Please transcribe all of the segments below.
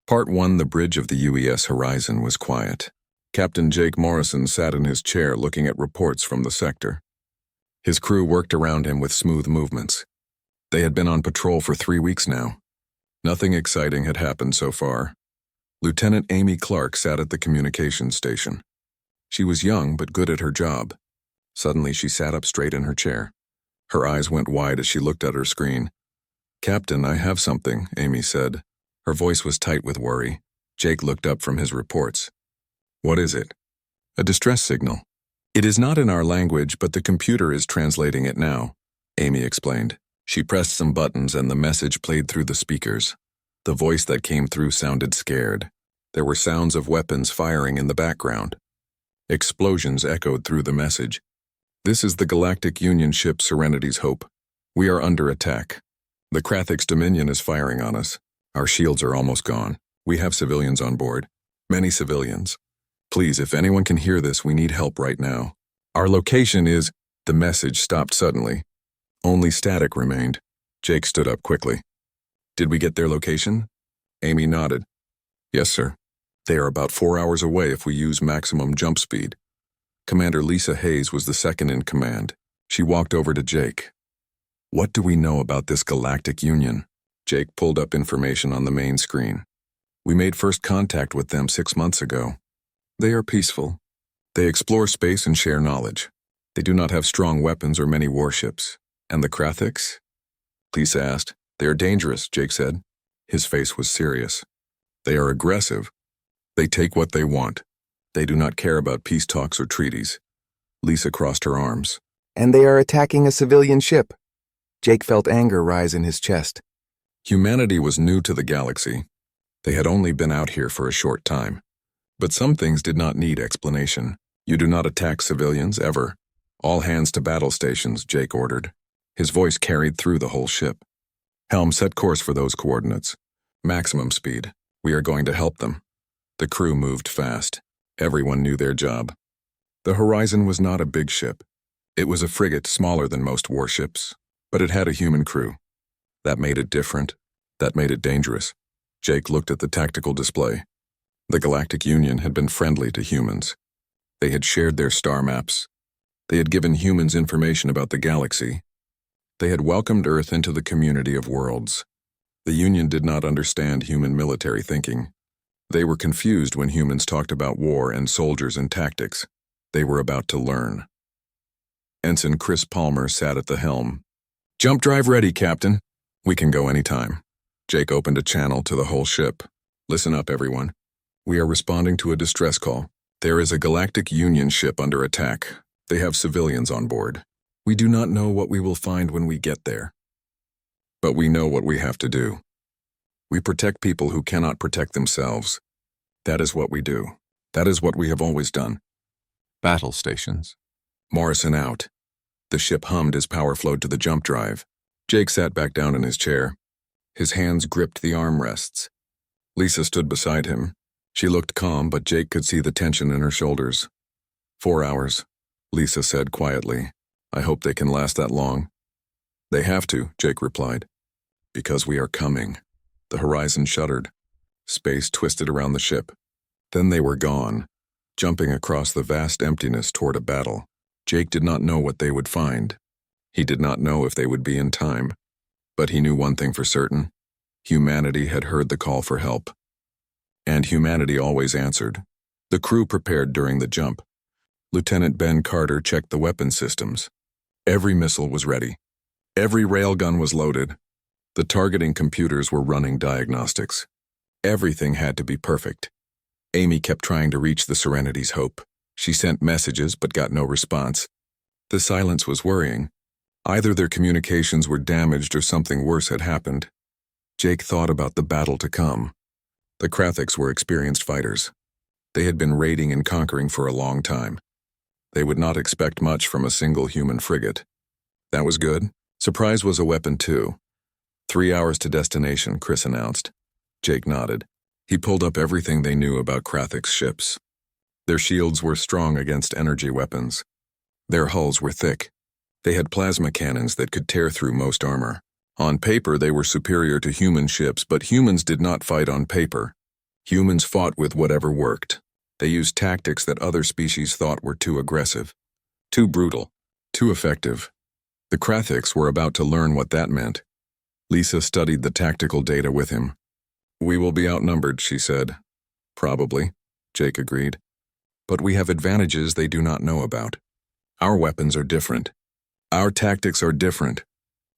Part 1. The bridge of the UES horizon was quiet. Captain Jake Morrison sat in his chair looking at reports from the sector. His crew worked around him with smooth movements. They had been on patrol for 3 weeks now. Nothing exciting had happened so far. Lieutenant Amy Clark sat at the communications station. She was young but good at her job. Suddenly she sat up straight in her chair. Her eyes went wide as she looked at her screen. "Captain, I have something," Amy said. Her voice was tight with worry. Jake looked up from his reports. "What is it?" "A distress signal. It is not in our language, but the computer is translating it now," Amy explained. She pressed some buttons and the message played through the speakers. The voice that came through sounded scared. There were sounds of weapons firing in the background. Explosions echoed through the message. "This is the Galactic Union ship Serenity's Hope. We are under attack. The Krathix Dominion is firing on us. Our shields are almost gone. We have civilians on board. Many civilians. Please, if anyone can hear this, we need help right now. Our location is—" The message stopped suddenly. Only static remained. Jake stood up quickly. "Did we get their location?" Amy nodded. "Yes, sir. They are about 4 hours away if we use maximum jump speed." Commander Lisa Hayes was the second in command. She walked over to Jake. "What do we know about this Galactic Union?" Jake pulled up information on the main screen. "We made first contact with them 6 months ago. They are peaceful. They explore space and share knowledge. They do not have strong weapons or many warships. And the Krathix?" Lisa asked. "They are dangerous," Jake said. His face was serious. "They are aggressive. They take what they want. They do not care about peace talks or treaties." Lisa crossed her arms. "And they are attacking a civilian ship." Jake felt anger rise in his chest. Humanity was new to the galaxy. They had only been out here for a short time. But some things did not need explanation. "You do not attack civilians, ever. All hands to battle stations," Jake ordered. His voice carried through the whole ship. "Helm, set course for those coordinates. Maximum speed. We are going to help them." The crew moved fast. Everyone knew their job. The Horizon was not a big ship. It was a frigate smaller than most warships, but it had a human crew. That made it different. That made it dangerous. Jake looked at the tactical display. The Galactic Union had been friendly to humans. They had shared their star maps. They had given humans information about the galaxy. They had welcomed Earth into the community of worlds. The Union did not understand human military thinking. They were confused when humans talked about war and soldiers and tactics. They were about to learn. Ensign Chris Palmer sat at the helm. "Jump drive ready, Captain. We can go anytime." Jake opened a channel to the whole ship. "Listen up, everyone. We are responding to a distress call. There is a Galactic Union ship under attack. They have civilians on board. We do not know what we will find when we get there. But we know what we have to do. We protect people who cannot protect themselves. That is what we do. That is what we have always done." Battle stations. Morrison out. The ship hummed as power flowed to the jump drive. Jake sat back down in his chair. His hands gripped the armrests. Lisa stood beside him. She looked calm, but Jake could see the tension in her shoulders. 4 hours, Lisa said quietly. "I hope they can last that long." "They have to," Jake replied. "Because we are coming." The Horizon shuddered. Space twisted around the ship. Then they were gone, jumping across the vast emptiness toward a battle. Jake did not know what they would find. He did not know if they would be in time. But he knew one thing for certain. Humanity had heard the call for help. And humanity always answered. The crew prepared during the jump. Lieutenant Ben Carter checked the weapon systems. Every missile was ready. Every railgun was loaded. The targeting computers were running diagnostics. Everything had to be perfect. Amy kept trying to reach the Serenity's Hope. She sent messages but got no response. The silence was worrying. Either their communications were damaged or something worse had happened. Jake thought about the battle to come. The Krathix were experienced fighters. They had been raiding and conquering for a long time. They would not expect much from a single human frigate. That was good. Surprise was a weapon too. 3 hours to destination, Chris announced. Jake nodded. He pulled up everything they knew about Krathix ships. Their shields were strong against energy weapons. Their hulls were thick. They had plasma cannons that could tear through most armor. On paper, they were superior to human ships, but humans did not fight on paper. Humans fought with whatever worked. They used tactics that other species thought were too aggressive, too brutal, too effective. The Krathiks were about to learn what that meant. Lisa studied the tactical data with him. "We will be outnumbered," she said. "Probably," Jake agreed. "But we have advantages they do not know about. Our weapons are different. Our tactics are different.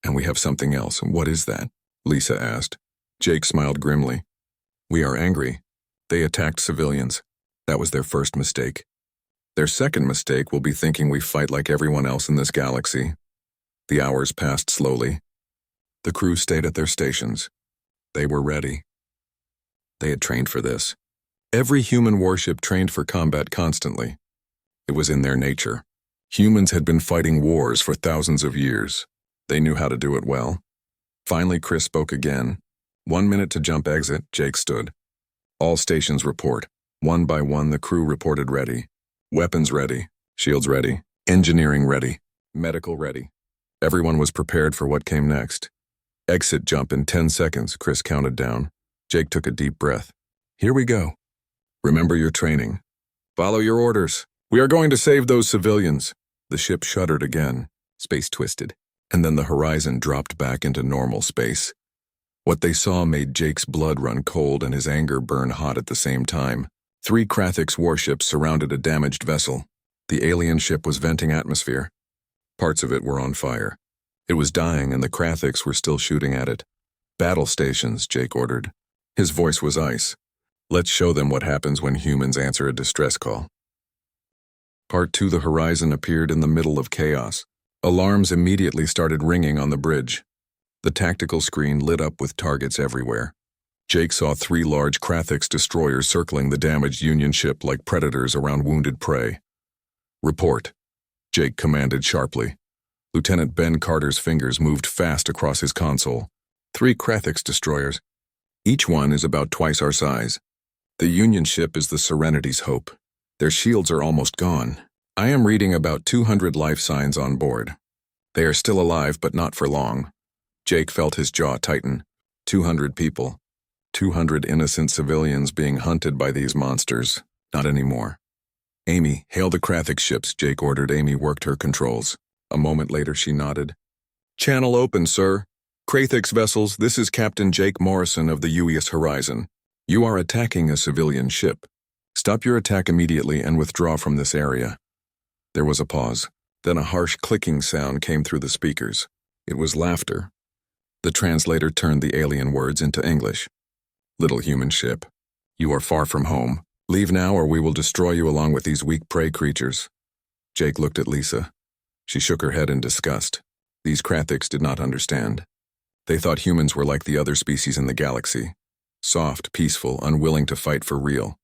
And we have something else. What is that?" Lisa asked. Jake smiled grimly. "We are angry. They attacked civilians. That was their first mistake. Their second mistake will be thinking we fight like everyone else in this galaxy." The hours passed slowly. The crew stayed at their stations. They were ready. They had trained for this. Every human warship trained for combat constantly. It was in their nature. Humans had been fighting wars for thousands of years. They knew how to do it well. Finally, Chris spoke again. 1 minute to jump exit, Jake stood. "All stations report." One by one, the crew reported ready. Weapons ready. Shields ready. Engineering ready. Medical ready. Everyone was prepared for what came next. "Exit jump in 10 seconds, Chris counted down. Jake took a deep breath. "Here we go. Remember your training. Follow your orders. We are going to save those civilians." The ship shuddered again. Space twisted. And then the horizon dropped back into normal space. What they saw made Jake's blood run cold and his anger burn hot at the same time. 3 Krathiks warships surrounded a damaged vessel. The alien ship was venting atmosphere. Parts of it were on fire. It was dying and the Krathiks were still shooting at it. "Battle stations," Jake ordered. His voice was ice. "Let's show them what happens when humans answer a distress call." Part 2. The horizon appeared in the middle of chaos. Alarms immediately started ringing on the bridge. The tactical screen lit up with targets everywhere. Jake saw 3 large Krathiks destroyers circling the damaged Union ship like predators around wounded prey. "Report," Jake commanded sharply. Lieutenant Ben Carter's fingers moved fast across his console. 3 Krathiks destroyers. Each one is about twice our size. The Union ship is the Serenity's hope. Their shields are almost gone. I am reading about 200 life signs on board. They are still alive, but not for long. Jake felt his jaw tighten. 200 people. 200 innocent civilians being hunted by these monsters. Not anymore. "Amy, hail the Krathik ships," Jake ordered. Amy worked her controls. A moment later, she nodded. "Channel open, sir. Krathik's vessels, this is Captain Jake Morrison of the US Horizon. You are attacking a civilian ship. Stop your attack immediately and withdraw from this area." There was a pause. Then a harsh clicking sound came through the speakers. It was laughter. The translator turned the alien words into English. "Little human ship, you are far from home. Leave now or we will destroy you along with these weak prey creatures." Jake looked at Lisa. She shook her head in disgust. These Krathiks did not understand. They thought humans were like the other species in the galaxy. Soft, peaceful, unwilling to fight for real.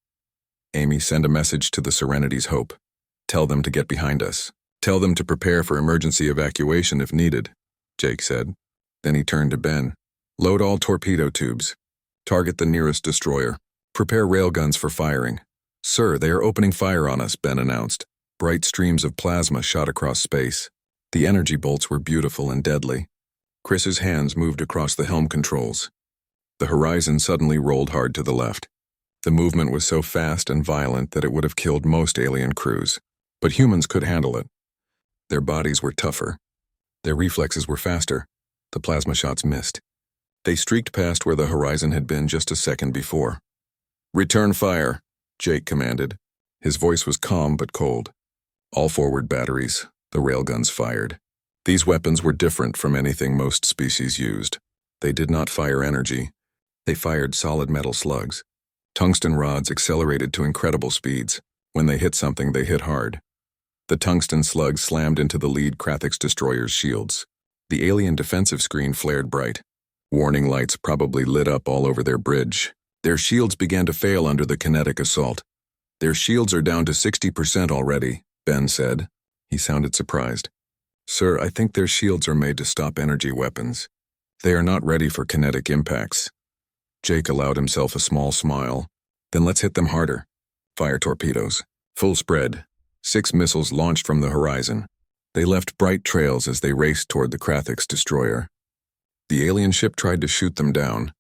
"Amy, send a message to the Serenity's Hope. Tell them to get behind us. Tell them to prepare for emergency evacuation if needed," Jake said. Then he turned to Ben. "Load all torpedo tubes. Target the nearest destroyer. Prepare railguns for firing." "Sir, they are opening fire on us," Ben announced. Bright streams of plasma shot across space. The energy bolts were beautiful and deadly. Chris's hands moved across the helm controls. The horizon suddenly rolled hard to the left. The movement was so fast and violent that it would have killed most alien crews. But humans could handle it. Their bodies were tougher. Their reflexes were faster. The plasma shots missed. They streaked past where the horizon had been just a second before. "Return fire," Jake commanded. His voice was calm but cold. All forward batteries, the railguns fired. These weapons were different from anything most species used. They did not fire energy. They fired solid metal slugs. Tungsten rods accelerated to incredible speeds. When they hit something, they hit hard. The tungsten slugs slammed into the lead Krathik's destroyer's shields. The alien defensive screen flared bright. Warning lights probably lit up all over their bridge. Their shields began to fail under the kinetic assault. "Their shields are down to 60% already," Ben said. He sounded surprised. "Sir, I think their shields are made to stop energy weapons. They are not ready for kinetic impacts." Jake allowed himself a small smile. "Then let's hit them harder. Fire torpedoes. Full spread." 6 missiles launched from the horizon. They left bright trails as they raced toward the Krathik's destroyer. The alien ship tried to shoot them down.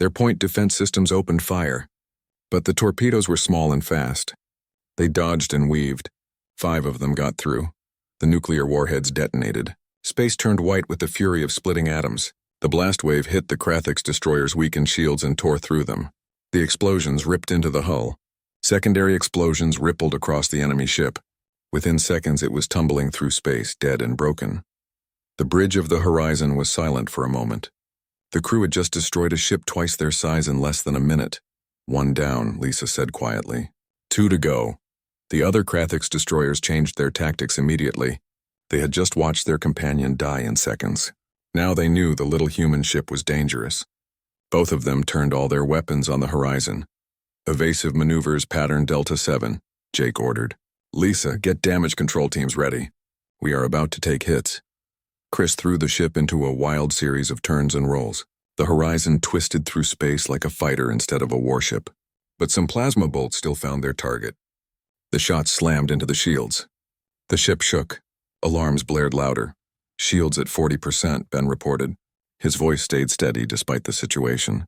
Their point defense systems opened fire. But the torpedoes were small and fast. They dodged and weaved. 5 of them got through. The nuclear warheads detonated. Space turned white with the fury of splitting atoms. The blast wave hit the Krathix destroyer's weakened shields and tore through them. The explosions ripped into the hull. Secondary explosions rippled across the enemy ship. Within seconds it was tumbling through space, dead and broken. The bridge of the horizon was silent for a moment. The crew had just destroyed a ship twice their size in less than a minute. 1 down, Lisa said quietly. 2 to go. The other Krathix destroyers changed their tactics immediately. They had just watched their companion die in seconds. Now they knew the little human ship was dangerous. Both of them turned all their weapons on the horizon. Evasive maneuvers pattern Delta 7, Jake ordered. Lisa, get damage control teams ready. We are about to take hits. Chris threw the ship into a wild series of turns and rolls. The horizon twisted through space like a fighter instead of a warship. But some plasma bolts still found their target. The shots slammed into the shields. The ship shook. Alarms blared louder. Shields at 40%, Ben reported. His voice stayed steady despite the situation.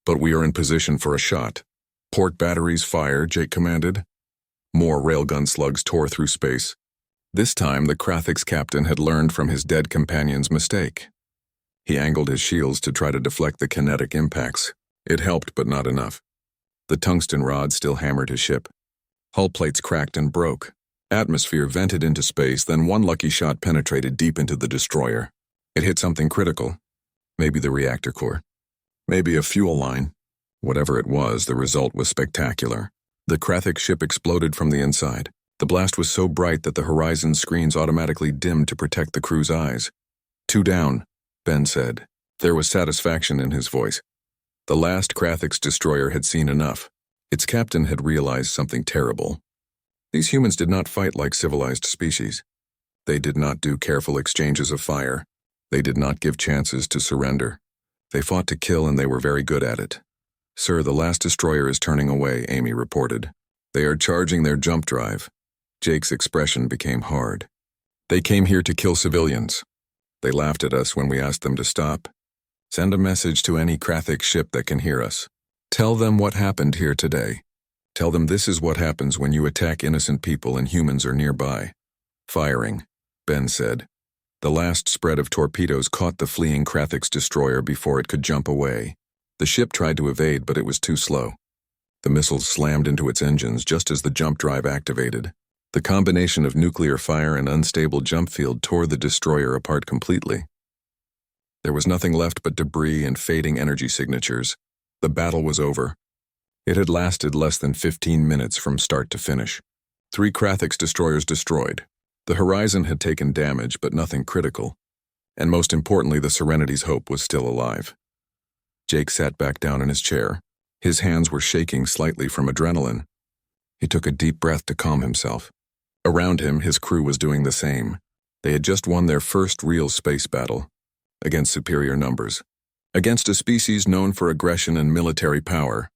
But we are in position for a shot. Port batteries fire, Jake commanded. More railgun slugs tore through space. This time, the Krathix captain had learned from his dead companion's mistake. He angled his shields to try to deflect the kinetic impacts. It helped, but not enough. The tungsten rod still hammered his ship. Hull plates cracked and broke. Atmosphere vented into space, then one lucky shot penetrated deep into the destroyer. It hit something critical. Maybe the reactor core. Maybe a fuel line. Whatever it was, the result was spectacular. The Krathix ship exploded from the inside. The blast was so bright that the horizon screens automatically dimmed to protect the crew's eyes. 2 down, Ben said. There was satisfaction in his voice. The last Krathix destroyer had seen enough. Its captain had realized something terrible. These humans did not fight like civilized species. They did not do careful exchanges of fire. They did not give chances to surrender. They fought to kill, and they were very good at it. Sir, the last destroyer is turning away, Amy reported. They are charging their jump drive. Jake's expression became hard. They came here to kill civilians. They laughed at us when we asked them to stop. Send a message to any Krathix ship that can hear us. Tell them what happened here today. Tell them this is what happens when you attack innocent people and humans are nearby. Firing, Ben said. The last spread of torpedoes caught the fleeing Krathix destroyer before it could jump away. The ship tried to evade, but it was too slow. The missiles slammed into its engines just as the jump drive activated. The combination of nuclear fire and unstable jump field tore the destroyer apart completely. There was nothing left but debris and fading energy signatures. The battle was over. It had lasted less than 15 minutes from start to finish. 3 Krathix destroyers destroyed. The horizon had taken damage, but nothing critical. And most importantly, the Serenity's hope was still alive. Jake sat back down in his chair. His hands were shaking slightly from adrenaline. He took a deep breath to calm himself. Around him, his crew was doing the same. They had just won their first real space battle, against superior numbers, against a species known for aggression and military power.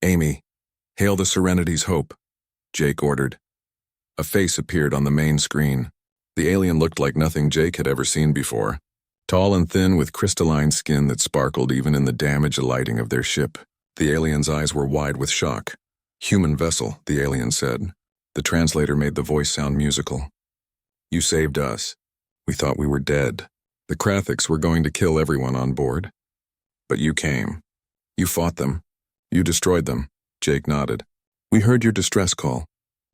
Amy, hail the Serenity's hope, Jake ordered. A face appeared on the main screen. The alien looked like nothing Jake had ever seen before. Tall and thin with crystalline skin that sparkled even in the damaged lighting of their ship. The alien's eyes were wide with shock. Human vessel, the alien said. The translator made the voice sound musical. You saved us. We thought we were dead. The Krathix were going to kill everyone on board. But you came. You fought them. You destroyed them. Jake nodded. We heard your distress call.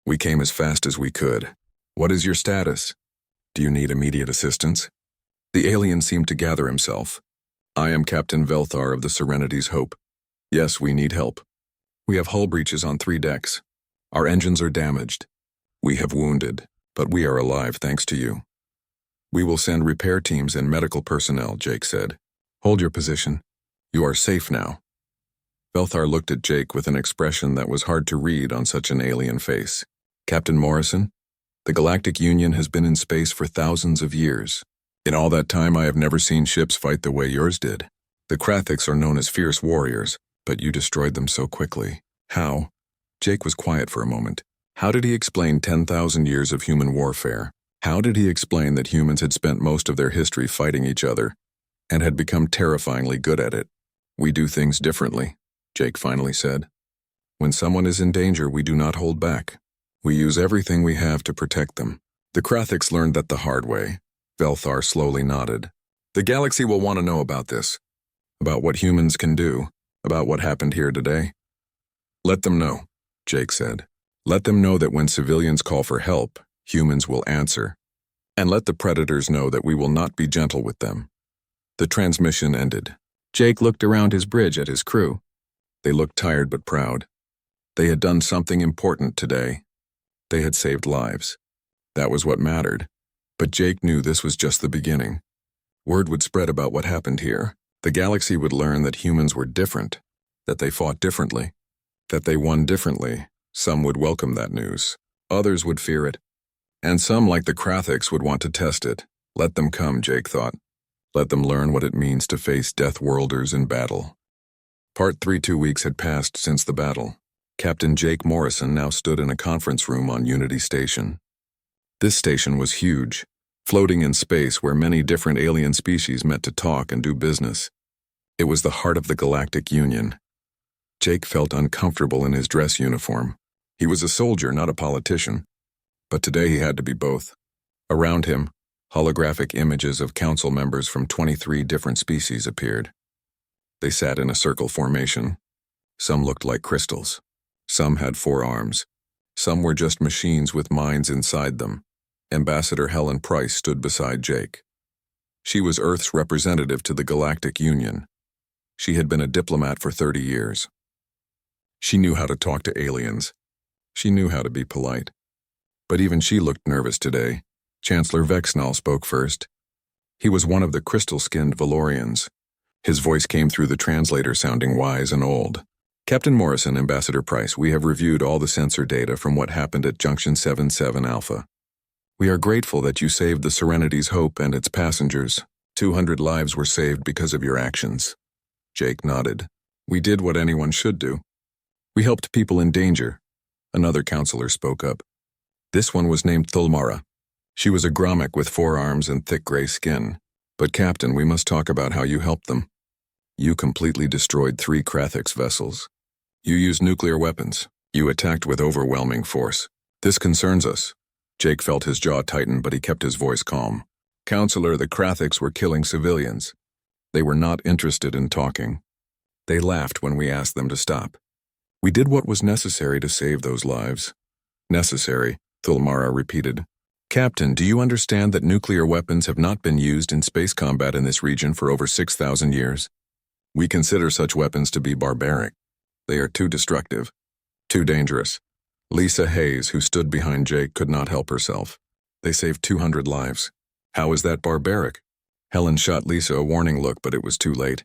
We came as fast as we could. What is your status? Do you need immediate assistance? The alien seemed to gather himself. I am Captain Velthar of the Serenity's Hope. Yes, we need help. We have hull breaches on 3 decks. Our engines are damaged. We have wounded, but we are alive thanks to you. We will send repair teams and medical personnel, Jake said. Hold your position. You are safe now. Velthar looked at Jake with an expression that was hard to read on such an alien face. Captain Morrison, the Galactic Union has been in space for thousands of years. In all that time, I have never seen ships fight the way yours did. The Krathix are known as fierce warriors, but you destroyed them so quickly. How? Jake was quiet for a moment. How did he explain 10,000 years of human warfare? How did he explain that humans had spent most of their history fighting each other and had become terrifyingly good at it? We do things differently, Jake finally said. When someone is in danger, we do not hold back. We use everything we have to protect them. The Krathiks learned that the hard way. Velthar slowly nodded. The galaxy will want to know about this. About what humans can do. About what happened here today. Let them know, Jake said. Let them know that when civilians call for help, humans will answer. And let the predators know that we will not be gentle with them. The transmission ended. Jake looked around his bridge at his crew. They looked tired but proud. They had done something important today. They had saved lives. That was what mattered. But Jake knew this was just the beginning. Word would spread about what happened here. The galaxy would learn that humans were different, that they fought differently, that they won differently. Some would welcome that news. Others would fear it. And some, like the Krathiks, would want to test it. Let them come, Jake thought. Let them learn what it means to face Deathworlders in battle. Part 3. 2 weeks had passed since the battle. Captain Jake Morrison now stood in a conference room on Unity Station. This station was huge, floating in space where many different alien species met to talk and do business. It was the heart of the Galactic Union. Jake felt uncomfortable in his dress uniform. He was a soldier, not a politician. But today he had to be both. Around him, holographic images of council members from 23 different species appeared. They sat in a circle formation. Some looked like crystals. Some had 4 arms. Some were just machines with minds inside them. Ambassador Helen Price stood beside Jake. She was Earth's representative to the Galactic Union. She had been a diplomat for 30 years. She knew how to talk to aliens. She knew how to be polite. But even she looked nervous today. Chancellor Vexnall spoke first. He was one of the crystal-skinned Valorians. His voice came through the translator sounding wise and old. Captain Morrison, Ambassador Price, we have reviewed all the sensor data from what happened at Junction 77 Alpha. We are grateful that you saved the Serenity's Hope and its passengers. 200 lives were saved because of your actions. Jake nodded. We did what anyone should do. We helped people in danger. Another counselor spoke up. This one was named Thulmara. She was a Grommet with 4 arms and thick gray skin. But Captain, we must talk about how you helped them. You completely destroyed 3 Krathiks vessels. You used nuclear weapons. You attacked with overwhelming force. This concerns us. Jake felt his jaw tighten, but he kept his voice calm. Counselor, the Krathiks were killing civilians. They were not interested in talking. They laughed when we asked them to stop. We did what was necessary to save those lives. Necessary, Thulmara repeated. Captain, do you understand that nuclear weapons have not been used in space combat in this region for over 6,000 years? We consider such weapons to be barbaric. They are too destructive, too dangerous. Lisa Hayes, who stood behind Jake, could not help herself. They saved 200 lives. How is that barbaric? Helen shot Lisa a warning look, but it was too late.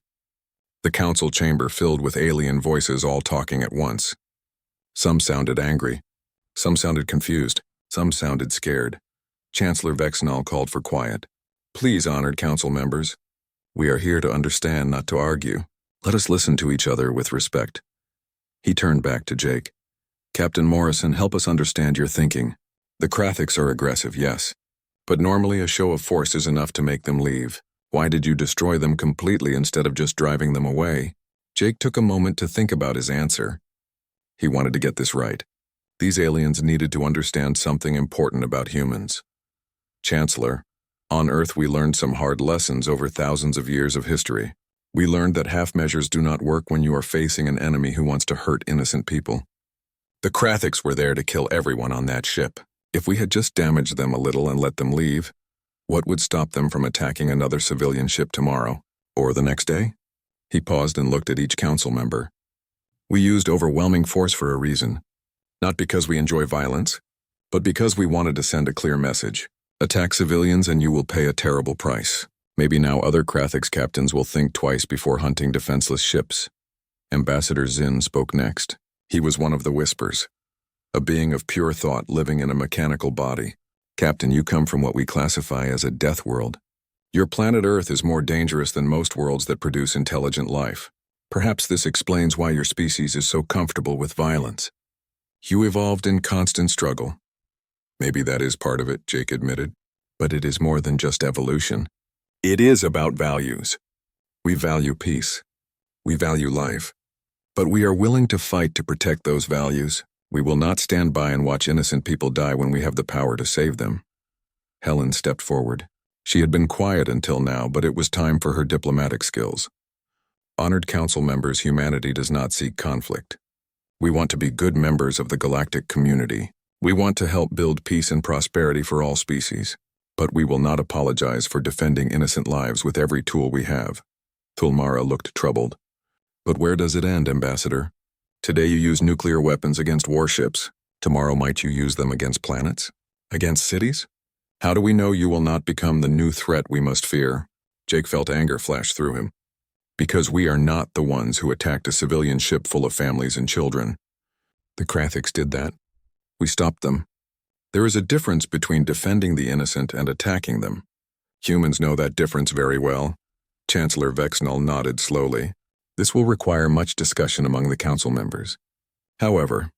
The council chamber filled with alien voices all talking at once. Some sounded angry. Some sounded confused. Some sounded scared. Chancellor Vexnall called for quiet. Please, honored council members. We are here to understand, not to argue. Let us listen to each other with respect. He turned back to Jake. Captain Morrison, help us understand your thinking. The Krathiks are aggressive, yes. But normally a show of force is enough to make them leave. Why did you destroy them completely instead of just driving them away? Jake took a moment to think about his answer. He wanted to get this right. These aliens needed to understand something important about humans. Chancellor, on Earth we learned some hard lessons over thousands of years of history. We learned that half measures do not work when you are facing an enemy who wants to hurt innocent people. The Krathiks were there to kill everyone on that ship. If we had just damaged them a little and let them leave, what would stop them from attacking another civilian ship tomorrow, or the next day? He paused and looked at each council member. We used overwhelming force for a reason. Not because we enjoy violence, but because we wanted to send a clear message. Attack civilians and you will pay a terrible price. Maybe now other Krathiks captains will think twice before hunting defenseless ships. Ambassador Zinn spoke next. He was one of the Whispers, a being of pure thought living in a mechanical body. Captain, you come from what we classify as a death world. Your planet Earth is more dangerous than most worlds that produce intelligent life. Perhaps this explains why your species is so comfortable with violence. You evolved in constant struggle. Maybe that is part of it, Jake admitted. But it is more than just evolution. It is about values. We value peace. We value life. But we are willing to fight to protect those values. We will not stand by and watch innocent people die when we have the power to save them. Helen stepped forward. She had been quiet until now, but it was time for her diplomatic skills. Honored council members, humanity does not seek conflict. We want to be good members of the galactic community. We want to help build peace and prosperity for all species. But we will not apologize for defending innocent lives with every tool we have. Thulmara looked troubled. But where does it end, Ambassador? Today you use nuclear weapons against warships. Tomorrow might you use them against planets? Against cities? How do we know you will not become the new threat we must fear? Jake felt anger flash through him. Because we are not the ones who attacked a civilian ship full of families and children. The Krathiks did that. We stopped them. There is a difference between defending the innocent and attacking them. Humans know that difference very well. Chancellor Vexnall nodded slowly. This will require much discussion among the council members. However,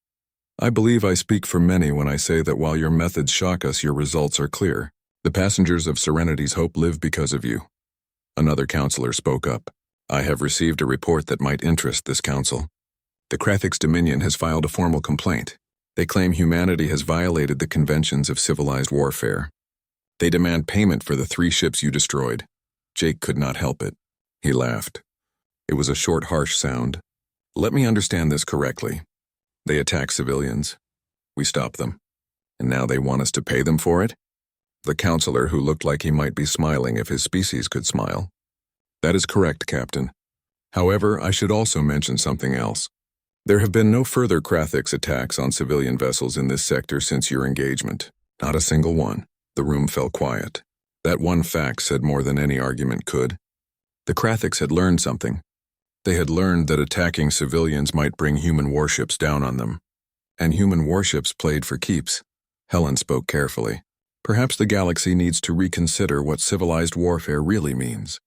I believe I speak for many when I say that while your methods shock us, your results are clear. The passengers of Serenity's Hope live because of you. Another counselor spoke up. I have received a report that might interest this council. The Krathiks Dominion has filed a formal complaint. They claim humanity has violated the conventions of civilized warfare. They demand payment for the 3 ships you destroyed. Jake could not help it. He laughed. It was a short, harsh sound. Let me understand this correctly. They attack civilians. We stop them. And now they want us to pay them for it? The counselor, who looked like he might be smiling if his species could smile. That is correct, Captain. However, I should also mention something else. There have been no further Krathiks attacks on civilian vessels in this sector since your engagement. Not a single one. The room fell quiet. That one fact said more than any argument could. The Krathiks had learned something. They had learned that attacking civilians might bring human warships down on them. And human warships played for keeps. Helen spoke carefully. Perhaps the galaxy needs to reconsider what civilized warfare really means.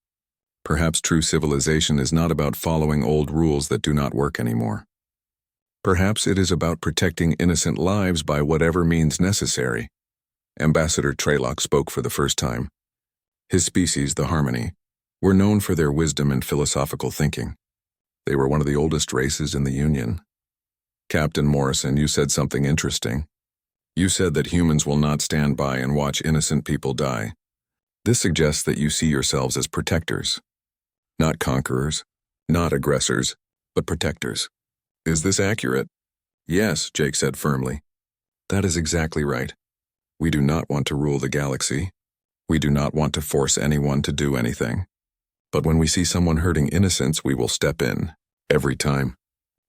Perhaps true civilization is not about following old rules that do not work anymore. Perhaps it is about protecting innocent lives by whatever means necessary. Ambassador Traylock spoke for the first time. His species, the Harmony, were known for their wisdom and philosophical thinking. They were one of the oldest races in the Union. Captain Morrison, you said something interesting. You said that humans will not stand by and watch innocent people die. This suggests that you see yourselves as protectors. Not conquerors, not aggressors, but protectors. Is this accurate? Yes, Jake said firmly. That is exactly right. We do not want to rule the galaxy. We do not want to force anyone to do anything. But when we see someone hurting innocents, we will step in. Every time.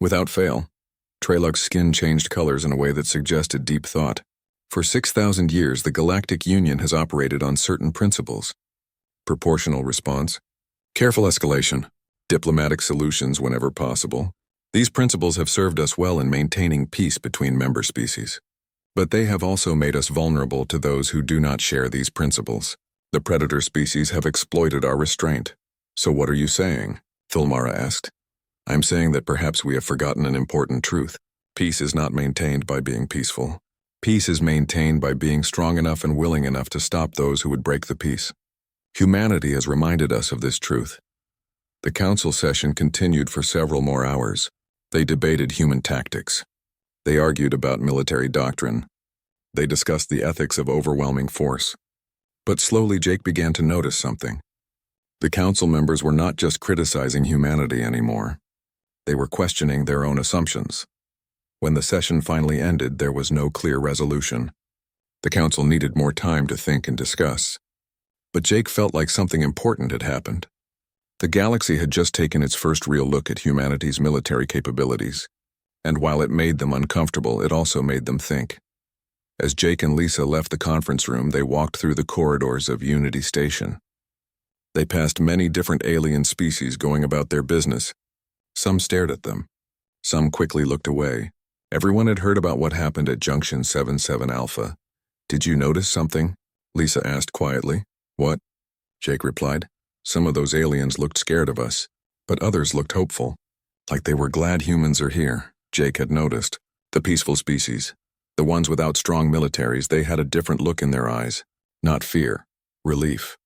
Without fail. Traylock's skin changed colors in a way that suggested deep thought. For 6,000 years, the Galactic Union has operated on certain principles. Proportional response. Careful escalation. Diplomatic solutions whenever possible. These principles have served us well in maintaining peace between member species. But they have also made us vulnerable to those who do not share these principles. The predator species have exploited our restraint. So what are you saying? Thulmara asked. I'm saying that perhaps we have forgotten an important truth. Peace is not maintained by being peaceful. Peace is maintained by being strong enough and willing enough to stop those who would break the peace. Humanity has reminded us of this truth. The council session continued for several more hours. They debated human tactics. They argued about military doctrine. They discussed the ethics of overwhelming force. But slowly Jake began to notice something. The council members were not just criticizing humanity anymore. They were questioning their own assumptions. When the session finally ended, there was no clear resolution. The council needed more time to think and discuss. But Jake felt like something important had happened. The galaxy had just taken its first real look at humanity's military capabilities. And while it made them uncomfortable, it also made them think. As Jake and Lisa left the conference room, they walked through the corridors of Unity Station. They passed many different alien species going about their business. Some stared at them. Some quickly looked away. Everyone had heard about what happened at Junction 77 Alpha. Did you notice something? Lisa asked quietly. What? Jake replied. Some of those aliens looked scared of us, but others looked hopeful. Like they were glad humans are here. Jake had noticed. The peaceful species. The ones without strong militaries, they had a different look in their eyes. Not fear. Relief.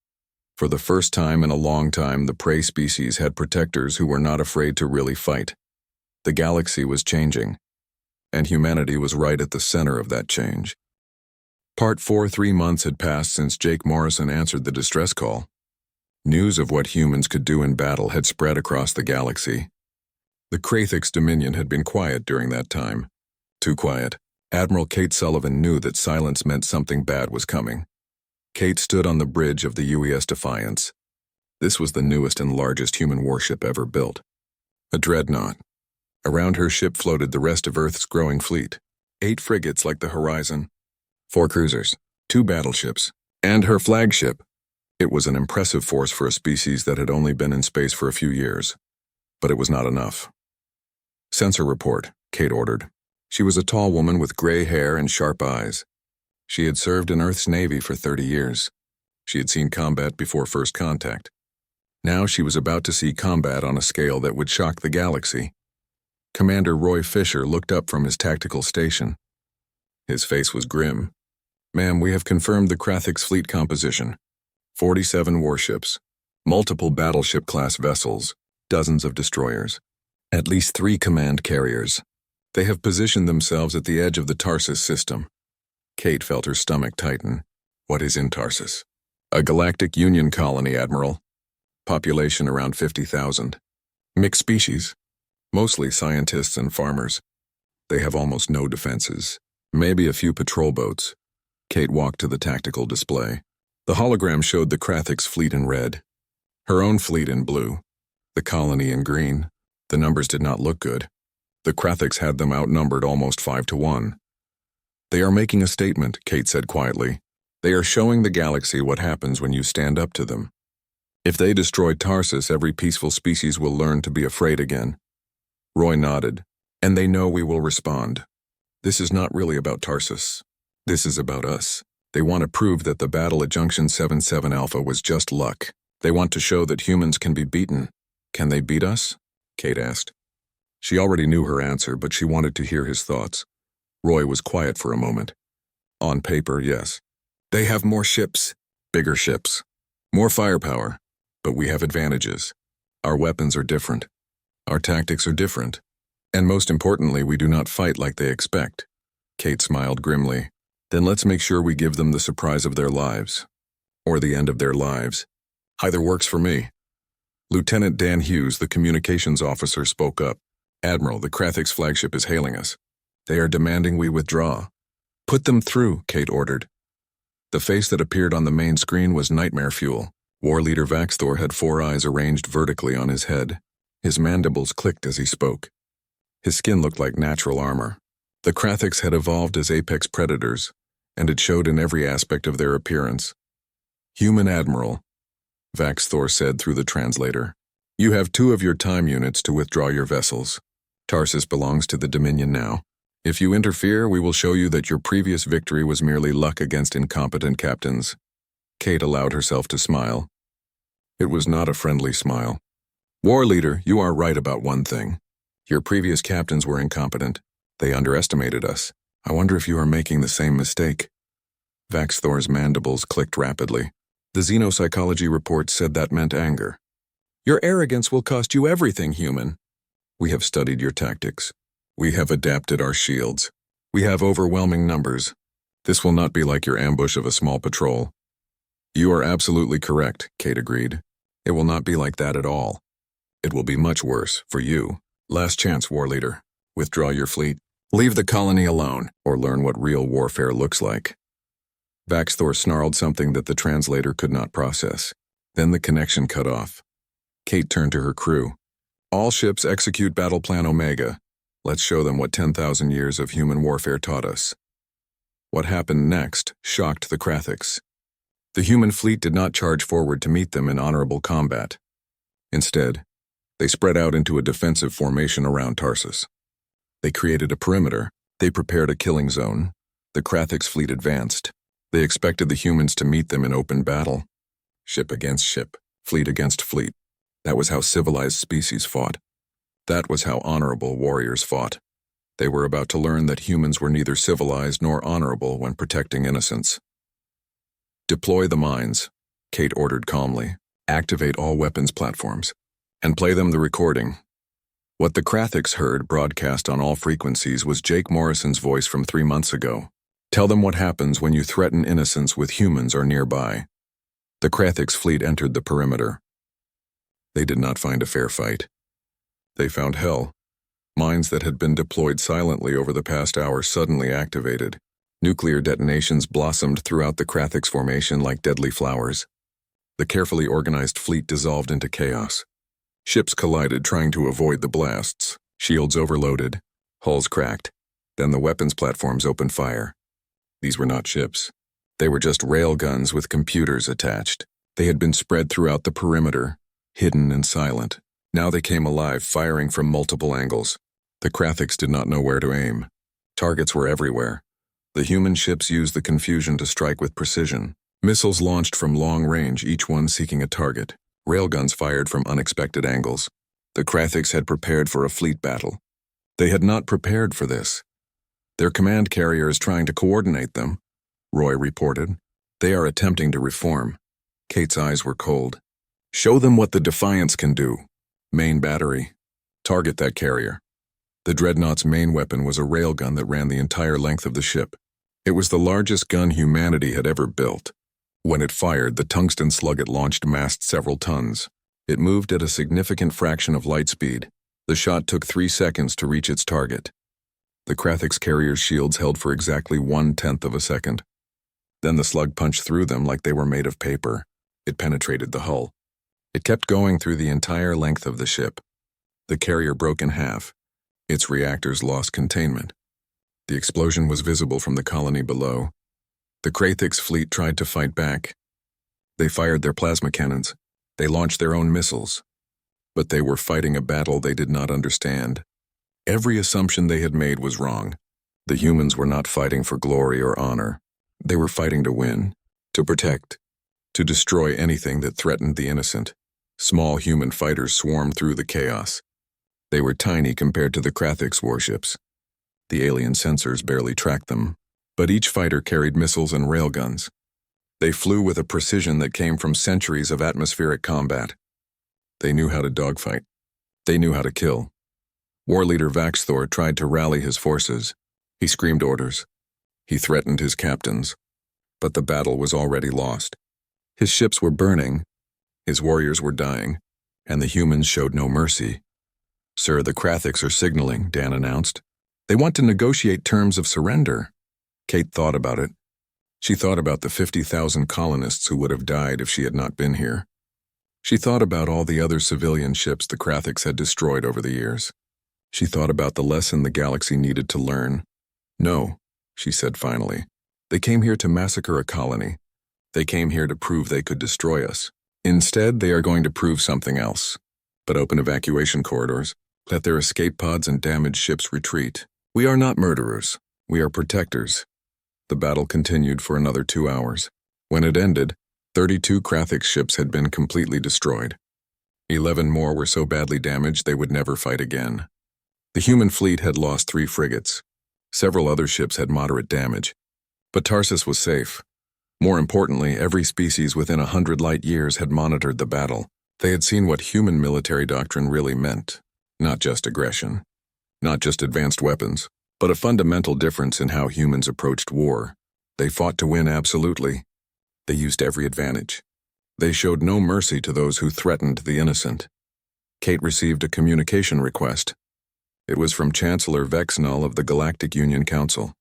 For the first time in a long time, the prey species had protectors who were not afraid to really fight. The galaxy was changing, and humanity was right at the center of that change. Part 4. 3 months had passed since Jake Morrison answered the distress call. News of what humans could do in battle had spread across the galaxy. The Krathix Dominion had been quiet during that time. Too quiet. Admiral Kate Sullivan knew that silence meant something bad was coming. Kate stood on the bridge of the UES Defiance. This was the newest and largest human warship ever built. A dreadnought. Around her ship floated the rest of Earth's growing fleet. 8 frigates like the Horizon, 4 cruisers, 2 battleships, and her flagship. It was an impressive force for a species that had only been in space for a few years. But it was not enough. Sensor report, Kate ordered. She was a tall woman with gray hair and sharp eyes. She had served in Earth's Navy for 30 years. She had seen combat before first contact. Now she was about to see combat on a scale that would shock the galaxy. Commander Roy Fisher looked up from his tactical station. His face was grim. "Ma'am, we have confirmed the Krathix fleet composition. 47 warships, multiple battleship-class vessels, dozens of destroyers, at least 3 command carriers. They have positioned themselves at the edge of the Tarsus system." Kate felt her stomach tighten. "What is in Tarsus?" "A Galactic Union colony, Admiral. Population around 50,000. Mixed species, mostly scientists and farmers. They have almost no defenses. Maybe a few patrol boats." Kate walked to the tactical display. The hologram showed the Krathix fleet in red, her own fleet in blue, the colony in green. The numbers did not look good. The Krathix had them outnumbered almost 5-1. "They are making a statement," Kate said quietly. "They are showing the galaxy what happens when you stand up to them. If they destroy Tarsus, every peaceful species will learn to be afraid again." Roy nodded. "And they know we will respond. This is not really about Tarsus. This is about us. They want to prove that the battle at Junction 77 Alpha was just luck. They want to show that humans can be beaten." "Can they beat us?" Kate asked. She already knew her answer, but she wanted to hear his thoughts. Roy was quiet for a moment. "On paper, yes. They have more ships, bigger ships, more firepower, but we have advantages. Our weapons are different. Our tactics are different. And most importantly, we do not fight like they expect." Kate smiled grimly. "Then let's make sure we give them the surprise of their lives. Or the end of their lives. Either works for me." Lieutenant Dan Hughes, the communications officer, spoke up. "Admiral, the Krathix flagship is hailing us. They are demanding we withdraw." "Put them through," Kate ordered. The face that appeared on the main screen was nightmare fuel. War Leader Vaxthor had 4 eyes arranged vertically on his head. His mandibles clicked as he spoke. His skin looked like natural armor. The Krathix had evolved as apex predators, and it showed in every aspect of their appearance. "Human Admiral," Vaxthor said through the translator, "you have 2 of your time units to withdraw your vessels. Tarsus belongs to the Dominion now. If you interfere, we will show you that your previous victory was merely luck against incompetent captains." Kate allowed herself to smile. It was not a friendly smile. "War Leader, you are right about one thing. Your previous captains were incompetent. They underestimated us. I wonder if you are making the same mistake." Vaxthor's mandibles clicked rapidly. The xenopsychology report said that meant anger. "Your arrogance will cost you everything, human. We have studied your tactics. We have adapted our shields. We have overwhelming numbers. This will not be like your ambush of a small patrol." "You are absolutely correct," Kate agreed. "It will not be like that at all. It will be much worse for you. Last chance, War Leader. Withdraw your fleet. Leave the colony alone, or learn what real warfare looks like." Vaxthor snarled something that the translator could not process. Then the connection cut off. Kate turned to her crew. "All ships execute Battle Plan Omega. Let's show them what 10,000 years of human warfare taught us." What happened next shocked the Krathix. The human fleet did not charge forward to meet them in honorable combat. Instead, they spread out into a defensive formation around Tarsus. They created a perimeter. They prepared a killing zone. The Krathix fleet advanced. They expected the humans to meet them in open battle. Ship against ship, fleet against fleet. That was how civilized species fought. That was how honorable warriors fought. They were about to learn that humans were neither civilized nor honorable when protecting innocence. "Deploy the mines," Kate ordered calmly. "Activate all weapons platforms. And play them the recording. What the Krathiks heard broadcast on all frequencies was Jake Morrison's voice from 3 months ago. Tell them what happens when you threaten innocents with humans or nearby. The Krathiks fleet entered the perimeter. They did not find a fair fight. They found hell. Mines that had been deployed silently over the past hour suddenly activated. Nuclear detonations blossomed throughout the Krathiks formation like deadly flowers. The carefully organized fleet dissolved into chaos. Ships collided trying to avoid the blasts. Shields overloaded. Hulls cracked. Then the weapons platforms opened fire. These were not ships. They were just railguns with computers attached. They had been spread throughout the perimeter, hidden and silent. Now they came alive, firing from multiple angles. The Krathiks did not know where to aim. Targets were everywhere. The human ships used the confusion to strike with precision. Missiles launched from long range, each one seeking a target. Railguns fired from unexpected angles. The Krathiks had prepared for a fleet battle. They had not prepared for this. Their command carrier is trying to coordinate them, Roy reported. They are attempting to reform. Kate's eyes were cold. Show them what the Defiance can do. Main battery. Target that carrier. The Dreadnought's main weapon was a railgun that ran the entire length of the ship. It was the largest gun humanity had ever built. When it fired, the tungsten slug it launched massed several tons. It moved at a significant fraction of light speed. The shot took 3 seconds to reach its target. The Krathiks carrier's shields held for exactly 1/10 of a second. Then the slug punched through them like they were made of paper. It penetrated the hull. It kept going through the entire length of the ship. The carrier broke in half. Its reactors lost containment. The explosion was visible from the colony below. The Krathiks fleet tried to fight back. They fired their plasma cannons. They launched their own missiles. But they were fighting a battle they did not understand. Every assumption they had made was wrong. The humans were not fighting for glory or honor. They were fighting to win, to protect, to destroy anything that threatened the innocent. Small human fighters swarmed through the chaos. They were tiny compared to the Krathiks warships. The alien sensors barely tracked them. But each fighter carried missiles and railguns. They flew with a precision that came from centuries of atmospheric combat. They knew how to dogfight. They knew how to kill. War leader Vaxthor tried to rally his forces. He screamed orders. He threatened his captains. But the battle was already lost. His ships were burning. His warriors were dying. And the humans showed no mercy. Sir, the Krathiks are signaling, Dan announced. They want to negotiate terms of surrender. Kate thought about it. She thought about the 50,000 colonists who would have died if she had not been here. She thought about all the other civilian ships the Krathiks had destroyed over the years. She thought about the lesson the galaxy needed to learn. No, she said finally. They came here to massacre a colony. They came here to prove they could destroy us. Instead, they are going to prove something else. But open evacuation corridors. Let their escape pods and damaged ships retreat. We are not murderers. We are protectors. The battle continued for another 2 hours. When it ended, 32 Krathiks ships had been completely destroyed. 11 more were so badly damaged they would never fight again. The human fleet had lost 3 frigates. Several other ships had moderate damage. But Tarsus was safe. More importantly, every species within 100 light years had monitored the battle. They had seen what human military doctrine really meant. Not just aggression. Not just advanced weapons. But a fundamental difference in how humans approached war. They fought to win absolutely. They used every advantage. They showed no mercy to those who threatened the innocent. Kate received a communication request. It was from Chancellor Vexnull of the Galactic Union Council.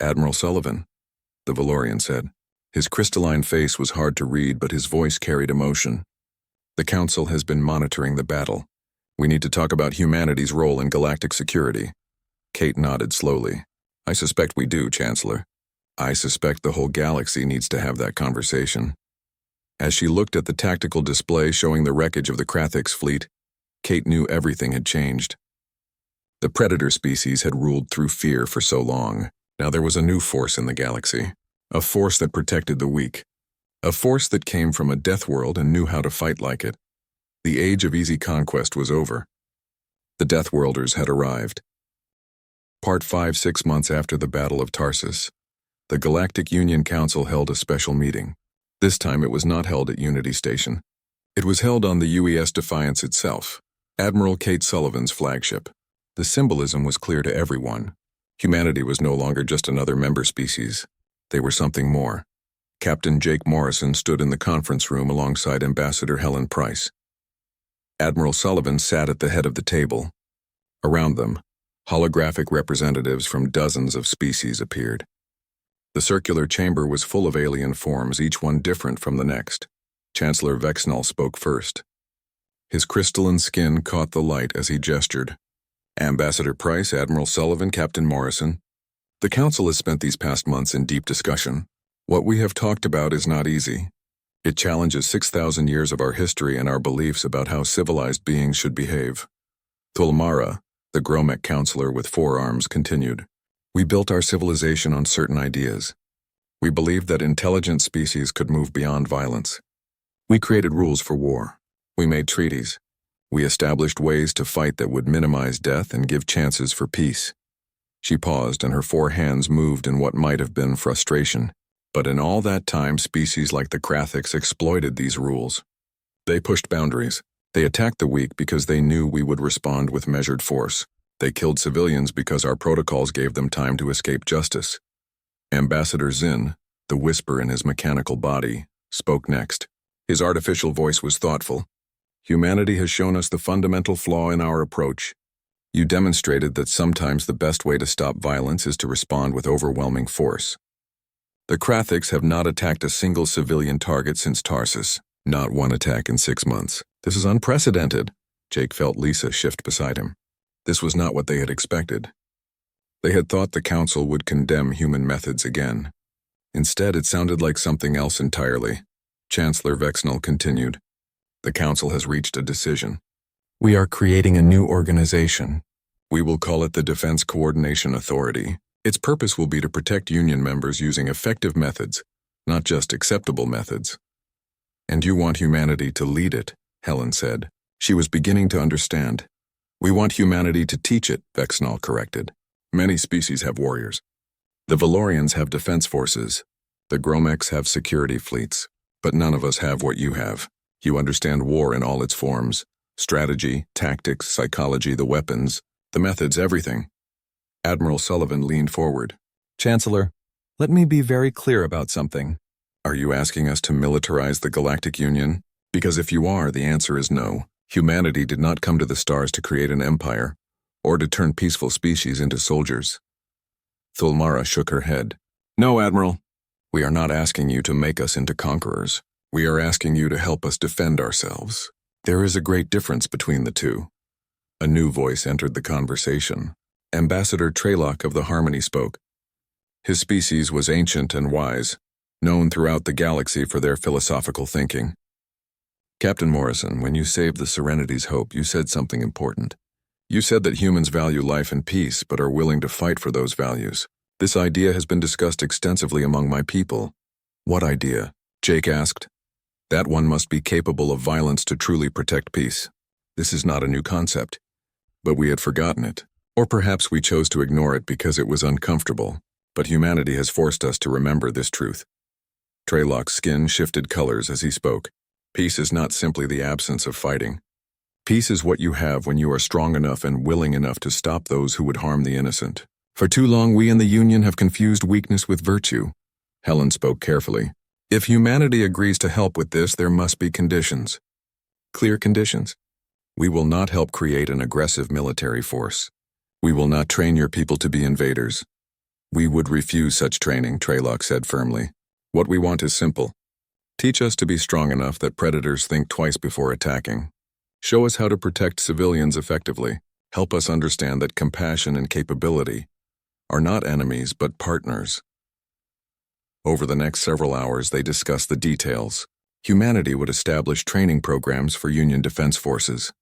Admiral Sullivan, the Valorian said. His crystalline face was hard to read, but his voice carried emotion. The Council has been monitoring the battle. We need to talk about humanity's role in galactic security. Kate nodded slowly. I suspect we do, Chancellor. I suspect the whole galaxy needs to have that conversation. As she looked at the tactical display showing the wreckage of the Krathiks fleet, Kate knew everything had changed. The predator species had ruled through fear for so long. Now there was a new force in the galaxy. A force that protected the weak. A force that came from a death world and knew how to fight like it. The age of easy conquest was over. The Deathworlders had arrived. Part 5, 6 months after the Battle of Tarsus, the Galactic Union Council held a special meeting. This time it was not held at Unity Station. It was held on the UES Defiance itself. Admiral Kate Sullivan's flagship. The symbolism was clear to everyone. Humanity was no longer just another member species. They were something more. Captain Jake Morrison stood in the conference room alongside Ambassador Helen Price. Admiral Sullivan sat at the head of the table. Around them, holographic representatives from dozens of species appeared. The circular chamber was full of alien forms, each one different from the next. Chancellor Vexnall spoke first. His crystalline skin caught the light as he gestured. Ambassador Price, Admiral Sullivan, Captain Morrison. The Council has spent these past months in deep discussion. What we have talked about is not easy. It challenges 6,000 years of our history and our beliefs about how civilized beings should behave. Thulmara, the Gromek counselor with 4 arms, continued. We built our civilization on certain ideas. We believed that intelligent species could move beyond violence. We created rules for war. We made treaties. We established ways to fight that would minimize death and give chances for peace. She paused, and her 4 hands moved in what might have been frustration. But in all that time, species like the Krathiks exploited these rules. They pushed boundaries. They attacked the weak because they knew we would respond with measured force. They killed civilians because our protocols gave them time to escape justice. Ambassador Zinn, the whisper in his mechanical body, spoke next. His artificial voice was thoughtful. Humanity has shown us the fundamental flaw in our approach. You demonstrated that sometimes the best way to stop violence is to respond with overwhelming force. The Krathiks have not attacked a single civilian target since Tarsus. Not one attack in 6 months. This is unprecedented. Jake felt Lisa shift beside him. This was not what they had expected. They had thought the Council would condemn human methods again. Instead, it sounded like something else entirely. Chancellor Vexnall continued. The Council has reached a decision. We are creating a new organization. We will call it the Defense Coordination Authority. Its purpose will be to protect Union members using effective methods, not just acceptable methods. And you want humanity to lead it, Helen said. She was beginning to understand. We want humanity to teach it, Vexnall corrected. Many species have warriors. The Valorians have defense forces. The Gromeks have security fleets. But none of us have what you have. You understand war in all its forms. Strategy, tactics, psychology, the weapons, the methods, everything. Admiral Sullivan leaned forward. Chancellor, let me be very clear about something. Are you asking us to militarize the Galactic Union? Because if you are, the answer is no. Humanity did not come to the stars to create an empire, or to turn peaceful species into soldiers. Thulmara shook her head. No, Admiral. We are not asking you to make us into conquerors. We are asking you to help us defend ourselves. There is a great difference between the two. A new voice entered the conversation. Ambassador Traylock of the Harmony spoke. His species was ancient and wise, known throughout the galaxy for their philosophical thinking. Captain Morrison, when you saved the Serenity's hope, you said something important. You said that humans value life and peace, but are willing to fight for those values. This idea has been discussed extensively among my people. What idea? Jake asked. That one must be capable of violence to truly protect peace. This is not a new concept, but we had forgotten it. Or perhaps we chose to ignore it because it was uncomfortable, but humanity has forced us to remember this truth. Traylock's skin shifted colors as he spoke. Peace is not simply the absence of fighting. Peace is what you have when you are strong enough and willing enough to stop those who would harm the innocent. For too long, we in the Union have confused weakness with virtue. Helen spoke carefully. If humanity agrees to help with this, there must be conditions. Clear conditions. We will not help create an aggressive military force. We will not train your people to be invaders. We would refuse such training, Traylock said firmly. What we want is simple. Teach us to be strong enough that predators think twice before attacking. Show us how to protect civilians effectively. Help us understand that compassion and capability are not enemies but partners. Over the next several hours, they discussed the details. Humanity would establish training programs for Union defense forces.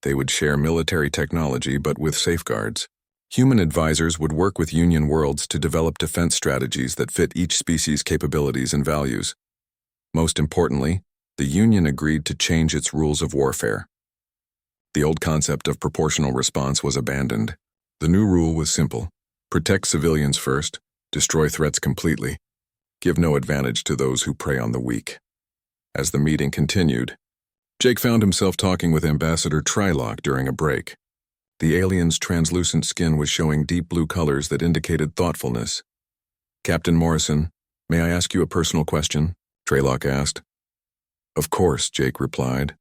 They would share military technology but with safeguards. Human advisors would work with Union worlds to develop defense strategies that fit each species' capabilities and values. Most importantly, the Union agreed to change its rules of warfare. The old concept of proportional response was abandoned. The new rule was simple. Protect civilians first, destroy threats completely. Give no advantage to those who prey on the weak. As the meeting continued, Jake found himself talking with Ambassador Trylock during a break. The alien's translucent skin was showing deep blue colors that indicated thoughtfulness. "Captain Morrison, may I ask you a personal question?" Trylock asked. "Of course," Jake replied.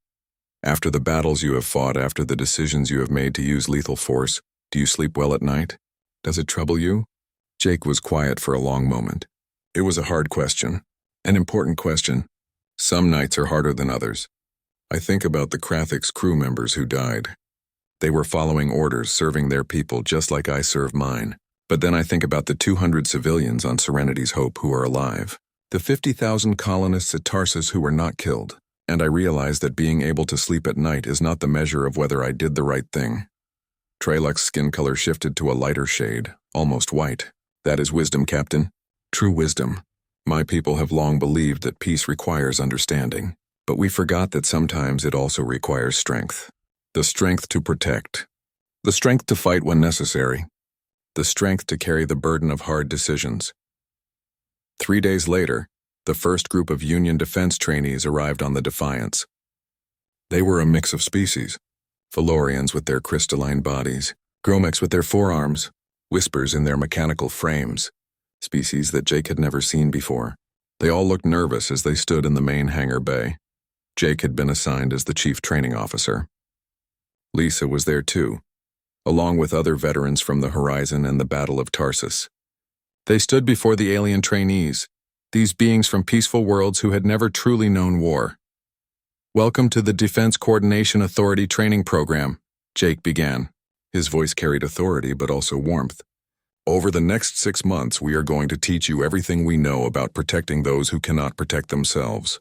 "After the battles you have fought, after the decisions you have made to use lethal force, do you sleep well at night? Does it trouble you?" Jake was quiet for a long moment. It was a hard question, an important question. Some nights are harder than others. I think about the Krathik's crew members who died. They were following orders, serving their people just like I serve mine. But then I think about the 200 civilians on Serenity's Hope who are alive, the 50,000 colonists at Tarsus who were not killed, and I realize that being able to sleep at night is not the measure of whether I did the right thing. Treylock's skin color shifted to a lighter shade, almost white. "That is wisdom, Captain. True wisdom. My people have long believed that peace requires understanding, but we forgot that sometimes it also requires strength. The strength to protect. The strength to fight when necessary. The strength to carry the burden of hard decisions." 3 days later, the first group of Union defense trainees arrived on the Defiance. They were a mix of species. Valorians with their crystalline bodies, Gromex with their forearms, Whispers in their mechanical frames, species that Jake had never seen before. They all looked nervous as they stood in the main hangar bay. Jake had been assigned as the chief training officer. Lisa was there too, along with other veterans from the Horizon and the Battle of Tarsus. They stood before the alien trainees, these beings from peaceful worlds who had never truly known war. "Welcome to the Defense Coordination Authority training program," Jake began. His voice carried authority but also warmth. "Over the next 6 months, we are going to teach you everything we know about protecting those who cannot protect themselves.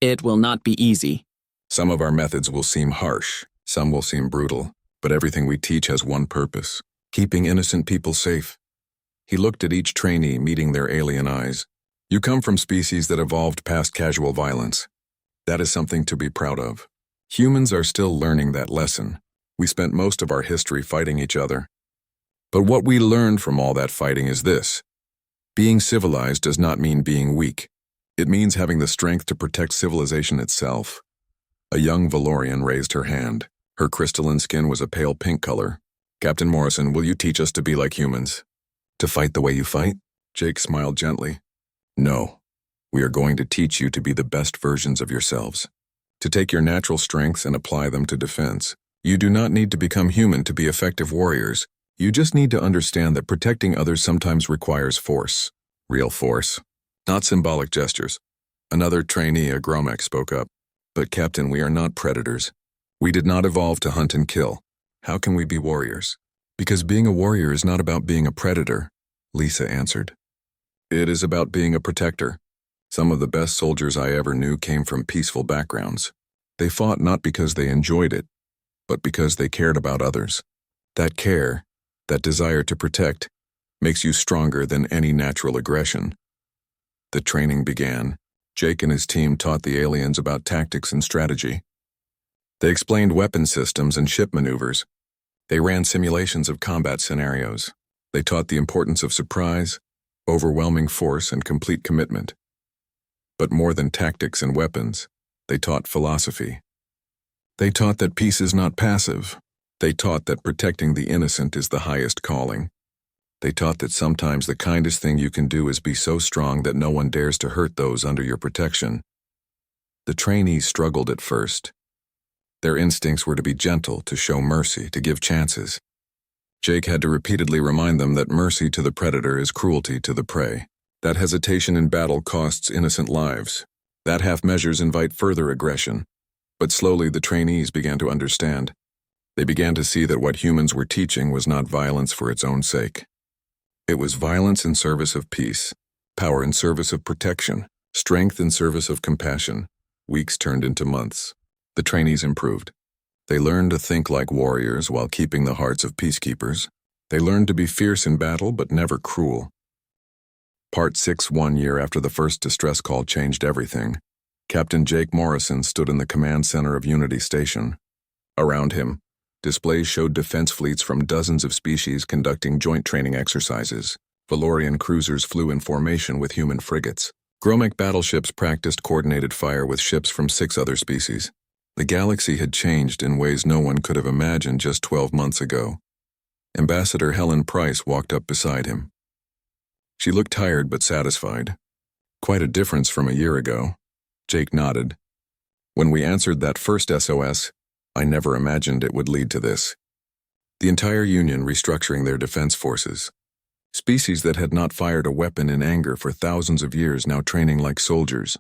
It will not be easy. Some of our methods will seem harsh, some will seem brutal, but everything we teach has one purpose: keeping innocent people safe." He looked at each trainee, meeting their alien eyes. "You come from species that evolved past casual violence. That is something to be proud of. Humans are still learning that lesson. We spent most of our history fighting each other. But what we learned from all that fighting is this: being civilized does not mean being weak. It means having the strength to protect civilization itself." A young Valorian raised her hand. Her crystalline skin was a pale pink color. "Captain Morrison, will you teach us to be like humans? To fight the way you fight?" Jake smiled gently. "No. We are going to teach you to be the best versions of yourselves. To take your natural strengths and apply them to defense. You do not need to become human to be effective warriors. You just need to understand that protecting others sometimes requires force. Real force. Not symbolic gestures." Another trainee, a Gromex, spoke up. "But Captain, we are not predators. We did not evolve to hunt and kill. How can we be warriors?" "Because being a warrior is not about being a predator," Lisa answered. "It is about being a protector. Some of the best soldiers I ever knew came from peaceful backgrounds. They fought not because they enjoyed it, but because they cared about others. That care, that desire to protect, makes you stronger than any natural aggression." The training began. Jake and his team taught the aliens about tactics and strategy. They explained weapon systems and ship maneuvers. They ran simulations of combat scenarios. They taught the importance of surprise, overwhelming force, and complete commitment. But more than tactics and weapons, they taught philosophy. They taught that peace is not passive. They taught that protecting the innocent is the highest calling. They taught that sometimes the kindest thing you can do is be so strong that no one dares to hurt those under your protection. The trainees struggled at first. Their instincts were to be gentle, to show mercy, to give chances. Jake had to repeatedly remind them that mercy to the predator is cruelty to the prey. That hesitation in battle costs innocent lives. That half measures invite further aggression. But slowly the trainees began to understand. They began to see that what humans were teaching was not violence for its own sake. It was violence in service of peace, power in service of protection, strength in service of compassion. Weeks turned into months. The trainees improved. They learned to think like warriors while keeping the hearts of peacekeepers. They learned to be fierce in battle but never cruel. Part 6. 1 year after the first distress call changed everything, Captain Jake Morrison stood in the command center of Unity Station. Around him, displays showed defense fleets from dozens of species conducting joint training exercises. Valorian cruisers flew in formation with human frigates. Gromek battleships practiced coordinated fire with ships from 6 other species. The galaxy had changed in ways no one could have imagined just 12 months ago. Ambassador Helen Price walked up beside him. She looked tired but satisfied. Quite a difference from a year ago. Jake nodded. When we answered that first SOS, I never imagined it would lead to this. The entire Union restructuring their defense forces. Species that had not fired a weapon in anger for thousands of years now training like soldiers.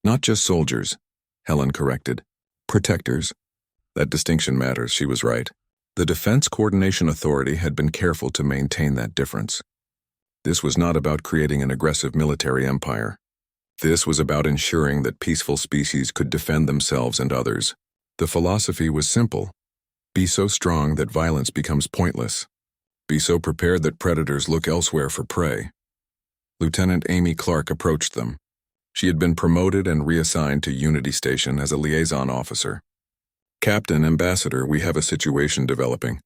Not just soldiers, Helen corrected. Protectors. That distinction matters, she was right. The Defense Coordination Authority had been careful to maintain that difference. This was not about creating an aggressive military empire. This was about ensuring that peaceful species could defend themselves and others. The philosophy was simple. Be so strong that violence becomes pointless. Be so prepared that predators look elsewhere for prey. Lieutenant Amy Clark approached them. She had been promoted and reassigned to Unity Station as a liaison officer. Captain, Ambassador, we have a situation developing.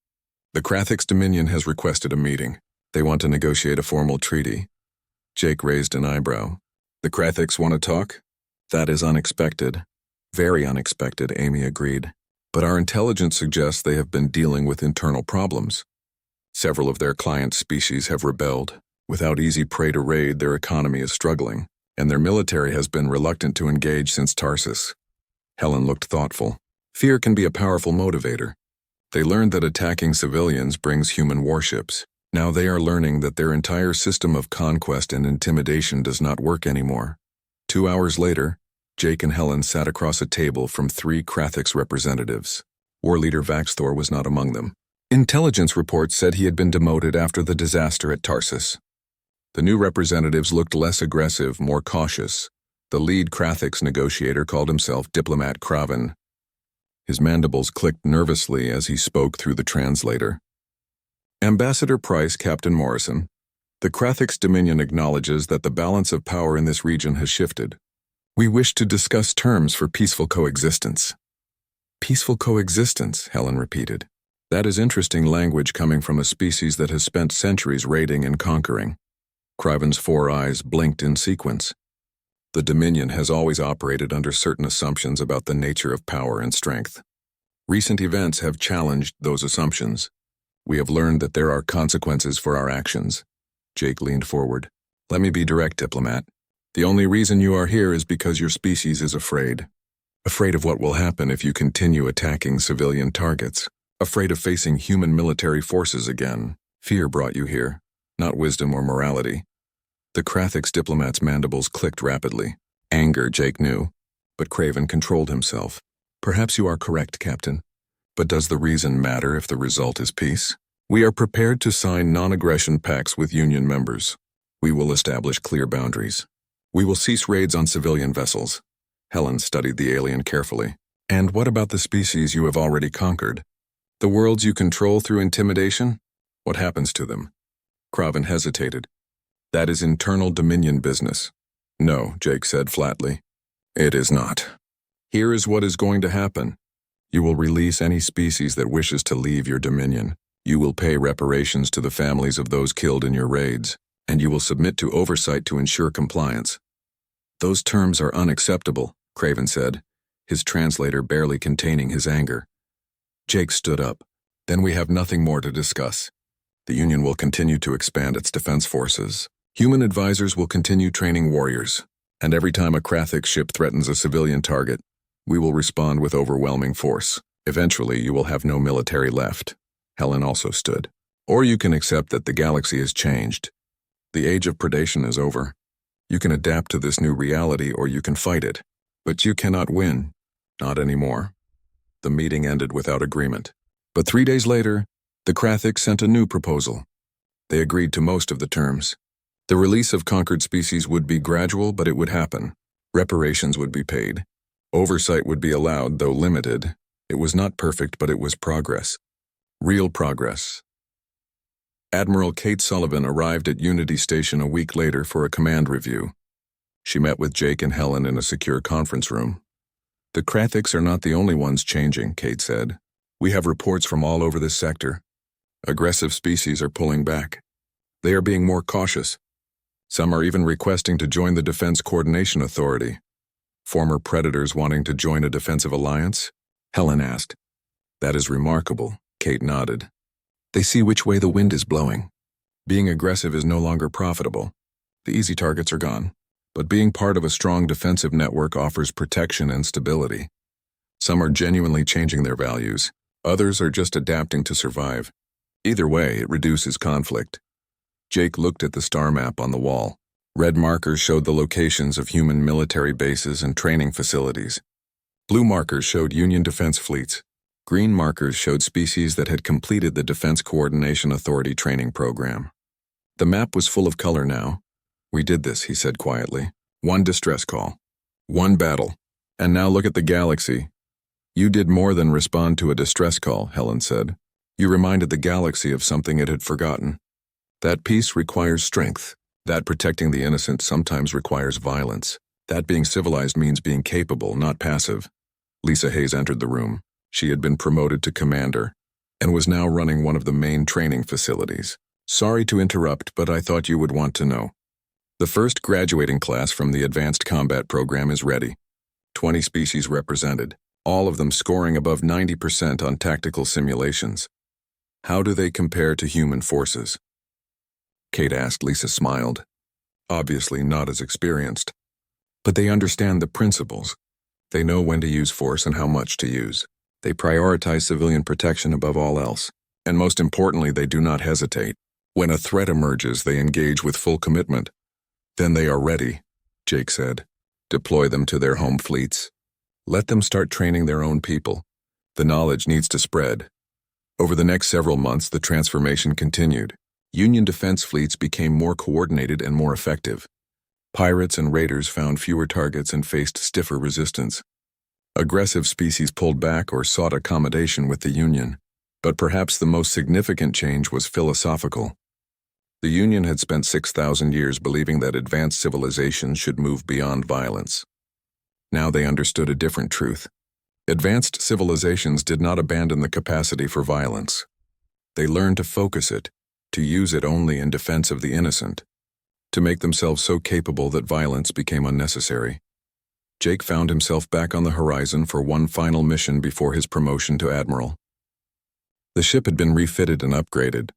The Krathix Dominion has requested a meeting. They want to negotiate a formal treaty. Jake raised an eyebrow. The Krathix want to talk? That is unexpected. Very unexpected, Amy agreed. But our intelligence suggests they have been dealing with internal problems. Several of their client species have rebelled. Without easy prey to raid, their economy is struggling, and their military has been reluctant to engage since Tarsus. Helen looked thoughtful. Fear can be a powerful motivator. They learned that attacking civilians brings human warships. Now they are learning that their entire system of conquest and intimidation does not work anymore. 2 hours later, Jake and Helen sat across a table from 3 Krathix representatives. War leader Vaxthor was not among them. Intelligence reports said he had been demoted after the disaster at Tarsus. The new representatives looked less aggressive, more cautious. The lead Krathix negotiator called himself Diplomat Kraven. His mandibles clicked nervously as he spoke through the translator. Ambassador Price, Captain Morrison, the Krathix Dominion acknowledges that the balance of power in this region has shifted. We wish to discuss terms for peaceful coexistence. Peaceful coexistence, Helen repeated. That is interesting language coming from a species that has spent centuries raiding and conquering. Kraven's 4 eyes blinked in sequence. The Dominion has always operated under certain assumptions about the nature of power and strength. Recent events have challenged those assumptions. We have learned that there are consequences for our actions. Jake leaned forward. Let me be direct, Diplomat. The only reason you are here is because your species is afraid. Afraid of what will happen if you continue attacking civilian targets. Afraid of facing human military forces again. Fear brought you here, not wisdom or morality. The Krathix diplomat's mandibles clicked rapidly. Anger, Jake knew, but Kraven controlled himself. Perhaps you are correct, Captain. But does the reason matter if the result is peace? We are prepared to sign non-aggression pacts with Union members. We will establish clear boundaries. We will cease raids on civilian vessels. Helen studied the alien carefully. And what about the species you have already conquered? The worlds you control through intimidation? What happens to them? Kraven hesitated. That is internal Dominion business. No, Jake said flatly. It is not. Here is what is going to happen. You will release any species that wishes to leave your Dominion. You will pay reparations to the families of those killed in your raids, and you will submit to oversight to ensure compliance. Those terms are unacceptable, Kraven said, his translator barely containing his anger. Jake stood up. Then we have nothing more to discuss. The Union will continue to expand its defense forces. Human advisors will continue training warriors. And every time a Krathix ship threatens a civilian target, we will respond with overwhelming force. Eventually, you will have no military left. Helen also stood. Or you can accept that the galaxy has changed. The age of predation is over. You can adapt to this new reality or you can fight it. But you cannot win. Not anymore. The meeting ended without agreement. But 3 days later, the Krathix sent a new proposal. They agreed to most of the terms. The release of conquered species would be gradual, but it would happen. Reparations would be paid. Oversight would be allowed, though limited. It was not perfect, but it was progress. Real progress. Admiral Kate Sullivan arrived at Unity Station a week later for a command review. She met with Jake and Helen in a secure conference room. The Krathix are not the only ones changing, Kate said. We have reports from all over this sector. Aggressive species are pulling back. They are being more cautious. Some are even requesting to join the Defense Coordination Authority. Former predators wanting to join a defensive alliance? Helen asked. That is remarkable, Kate nodded. They see which way the wind is blowing. Being aggressive is no longer profitable. The easy targets are gone. But being part of a strong defensive network offers protection and stability. Some are genuinely changing their values. Others are just adapting to survive. Either way, it reduces conflict. Jake looked at the star map on the wall. Red markers showed the locations of human military bases and training facilities. Blue markers showed Union defense fleets. Green markers showed species that had completed the Defense Coordination Authority training program. The map was full of color now. We did this, he said quietly. One distress call. One battle. And now look at the galaxy. You did more than respond to a distress call, Helen said. You reminded the galaxy of something it had forgotten. That peace requires strength. That protecting the innocent sometimes requires violence. That being civilized means being capable, not passive. Lisa Hayes entered the room. She had been promoted to commander and was now running one of the main training facilities. Sorry to interrupt, but I thought you would want to know. The first graduating class from the Advanced Combat Program is ready. 20 species represented, all of them scoring above 90% on tactical simulations. How do they compare to human forces? Kate asked. Lisa smiled. Obviously not as experienced. But they understand the principles. They know when to use force and how much to use. They prioritize civilian protection above all else. And most importantly, they do not hesitate. When a threat emerges, they engage with full commitment. Then they are ready, Jake said. Deploy them to their home fleets. Let them start training their own people. The knowledge needs to spread. Over the next several months, the transformation continued. Union defense fleets became more coordinated and more effective. Pirates and raiders found fewer targets and faced stiffer resistance. Aggressive species pulled back or sought accommodation with the Union. But perhaps the most significant change was philosophical. The Union had spent 6,000 years believing that advanced civilizations should move beyond violence. Now they understood a different truth. Advanced civilizations did not abandon the capacity for violence. They learned to focus it, to use it only in defense of the innocent, to make themselves so capable that violence became unnecessary. Jake found himself back on the horizon for one final mission before his promotion to admiral. The ship had been refitted and upgraded.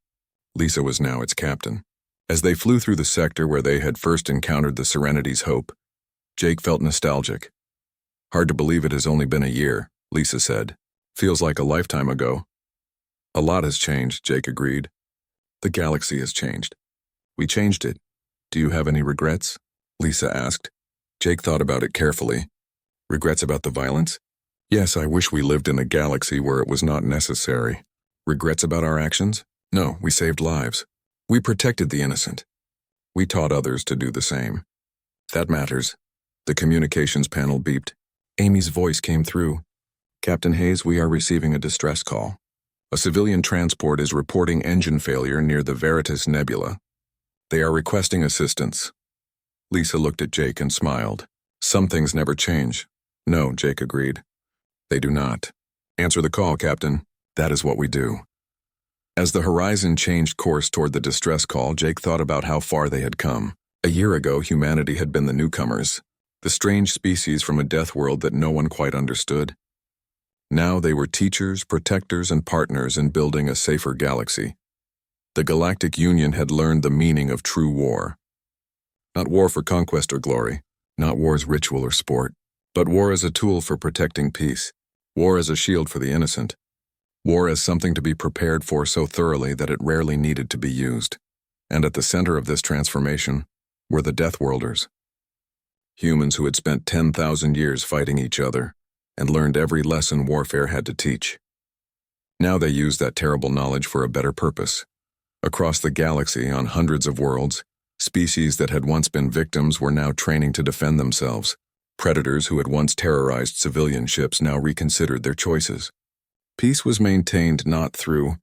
Lisa was now its captain. As they flew through the sector where they had first encountered the Serenity's hope, Jake felt nostalgic. Hard to believe it has only been a year, Lisa said. Feels like a lifetime ago. A lot has changed, Jake agreed. The galaxy has changed. We changed it. Do you have any regrets? Lisa asked. Jake thought about it carefully. Regrets about the violence? Yes, I wish we lived in a galaxy where it was not necessary. Regrets about our actions? No, we saved lives. We protected the innocent. We taught others to do the same. That matters. The communications panel beeped. Amy's voice came through. Captain Hayes, we are receiving a distress call. A civilian transport is reporting engine failure near the Veritas Nebula. They are requesting assistance. Lisa looked at Jake and smiled. Some things never change. No, Jake agreed. They do not. Answer the call, Captain. That is what we do. As the horizon changed course toward the distress call, Jake thought about how far they had come. A year ago, humanity had been the newcomers, the strange species from a death world that no one quite understood. Now they were teachers, protectors, and partners in building a safer galaxy. The Galactic Union had learned the meaning of true war. Not war for conquest or glory, not war as ritual or sport, but war as a tool for protecting peace, war as a shield for the innocent. War as something to be prepared for so thoroughly that it rarely needed to be used. And at the center of this transformation were the Deathworlders. Humans who had spent 10,000 years fighting each other and learned every lesson warfare had to teach. Now they used that terrible knowledge for a better purpose. Across the galaxy, on hundreds of worlds, species that had once been victims were now training to defend themselves. Predators who had once terrorized civilian ships now reconsidered their choices. Peace was maintained not through